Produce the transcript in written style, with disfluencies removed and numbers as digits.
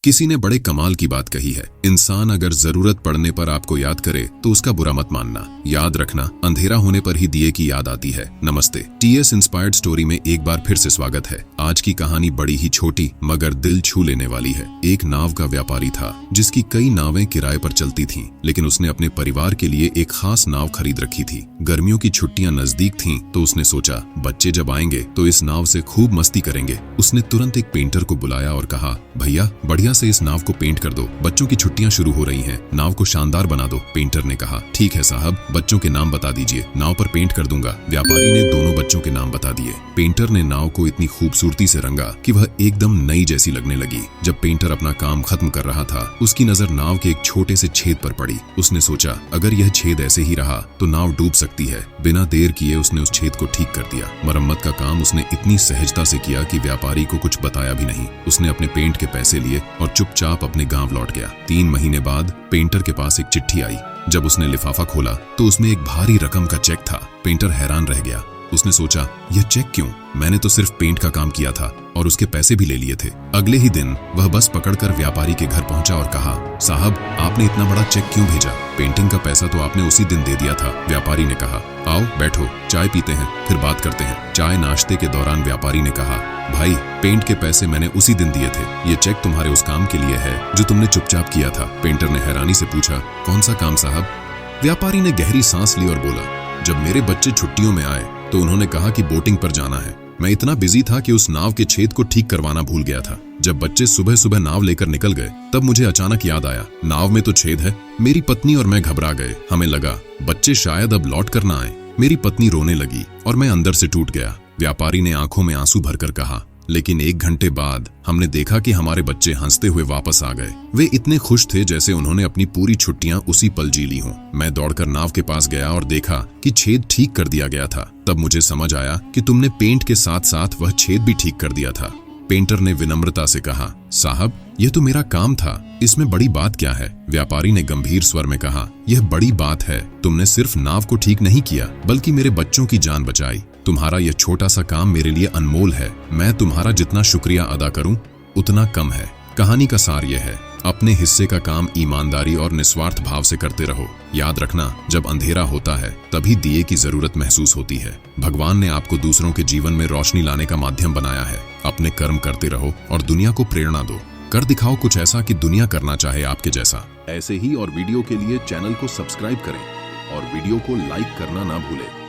किसी ने बड़े कमाल की बात कही है, इंसान अगर जरूरत पड़ने पर आपको याद करे तो उसका बुरा मत मानना। याद रखना, अंधेरा होने पर ही दिए की याद आती है। नमस्ते, टीएस इंस्पायर्ड स्टोरी में एक बार फिर से स्वागत है। आज की कहानी बड़ी ही छोटी मगर दिल छू लेने वाली है। एक नाव का व्यापारी था जिसकी कई नावें किराए पर चलती थीं, लेकिन उसने अपने परिवार के लिए एक खास नाव खरीद रखी थी। गर्मियों की छुट्टियां नजदीक थीं, तो उसने सोचा बच्चे जब आएंगे तो इस नाव से खूब मस्ती करेंगे। उसने तुरंत एक पेंटर को बुलाया और कहा, भैया बढ़िया से इस नाव को पेंट कर दो, बच्चों की छुट्टियां शुरू हो रही हैं, नाव को शानदार बना दो। पेंटर ने कहा, ठीक है साहब, बच्चों के नाम बता दीजिए, नाव पर पेंट कर दूंगा। व्यापारी ने दोनों बच्चों के नाम बता दिए। पेंटर ने नाव को इतनी खूबसूरती से रंगा कि वह एकदम नई जैसी लगने लगी। जब पेंटर अपना काम खत्म कर रहा था, उसकी नजर नाव के एक छोटे से छेद पर पड़ी। उसने सोचा, अगर यह छेद ऐसे ही रहा तो नाव डूब सकती है। बिना देर किए उसने उस छेद को ठीक कर दिया। मरम्मत का काम उसने इतनी सहजता से किया कि व्यापारी को कुछ बताया भी नहीं। उसने अपने पेंट के पैसे लिए और चुपचाप अपने गांव लौट गया। 3 महीने बाद पेंटर के पास एक चिट्ठी आई। जब उसने लिफाफा खोला तो उसमें एक भारी रकम का चेक था। पेंटर हैरान रह गया। उसने सोचा, यह चेक क्यों? मैंने तो सिर्फ पेंट का काम किया था और उसके पैसे भी ले लिए थे। अगले ही दिन वह बस पकड़कर व्यापारी के घर पहुंचा और कहा, साहब आपने इतना बड़ा चेक क्यों भेजा? पेंटिंग का पैसा तो आपने उसी दिन दे दिया था। व्यापारी ने कहा, आओ बैठो, चाय पीते हैं, फिर बात करते हैं। चाय नाश्ते के दौरान व्यापारी ने कहा, भाई पेंट के पैसे मैंने उसी दिन दिए थे, ये चेक तुम्हारे उस काम के लिए है जो तुमने चुपचाप किया था। पेंटर ने हैरानी से पूछा, कौन सा काम साहब? व्यापारी ने गहरी सांस ली और बोला, जब मेरे बच्चे छुट्टियों में आए तो उन्होंने कहा कि बोटिंग पर जाना है। मैं इतना बिजी था कि उस नाव के छेद को ठीक करवाना भूल गया था। जब बच्चे सुबह सुबह नाव लेकर निकल गए तब मुझे अचानक याद आया, नाव में तो छेद है। मेरी पत्नी और मैं घबरा गए। हमें लगा बच्चे शायद अब लौट कर ना आए। मेरी पत्नी रोने लगी और मैं अंदर से टूट गया। व्यापारी ने आंखों में आंसू भरकर कहा, लेकिन 1 घंटे बाद हमने देखा कि हमारे बच्चे हंसते हुए वापस आ गए। वे इतने खुश थे जैसे उन्होंने अपनी पूरी छुट्टियां उसी पल जी ली हों। मैं दौड़कर नाव के पास गया और देखा कि छेद ठीक कर दिया गया था। तब मुझे समझ आया कि तुमने पेंट के साथ साथ वह छेद भी ठीक कर दिया था। पेंटर ने विनम्रता से कहा, साहब यह तो मेरा काम था, इसमें बड़ी बात क्या है? व्यापारी ने गंभीर स्वर में कहा, यह बड़ी बात है। तुमने सिर्फ नाव को ठीक नहीं किया बल्कि मेरे बच्चों की जान बचाई। तुम्हारा यह छोटा सा काम मेरे लिए अनमोल है। मैं तुम्हारा जितना शुक्रिया अदा करूं उतना कम है। कहानी का सार यह है, अपने हिस्से का काम ईमानदारी और निस्वार्थ भाव से करते रहो। याद रखना, जब अंधेरा होता है तभी दिए की जरूरत महसूस होती है। भगवान ने आपको दूसरों के जीवन में रोशनी लाने का माध्यम बनाया है। अपने कर्म करते रहो और दुनिया को प्रेरणा दो। कर दिखाओ कुछ ऐसा कि दुनिया करना चाहे आपके जैसा। ऐसे ही और वीडियो के लिए चैनल को सब्सक्राइब करें और वीडियो को लाइक करना ना भूलें।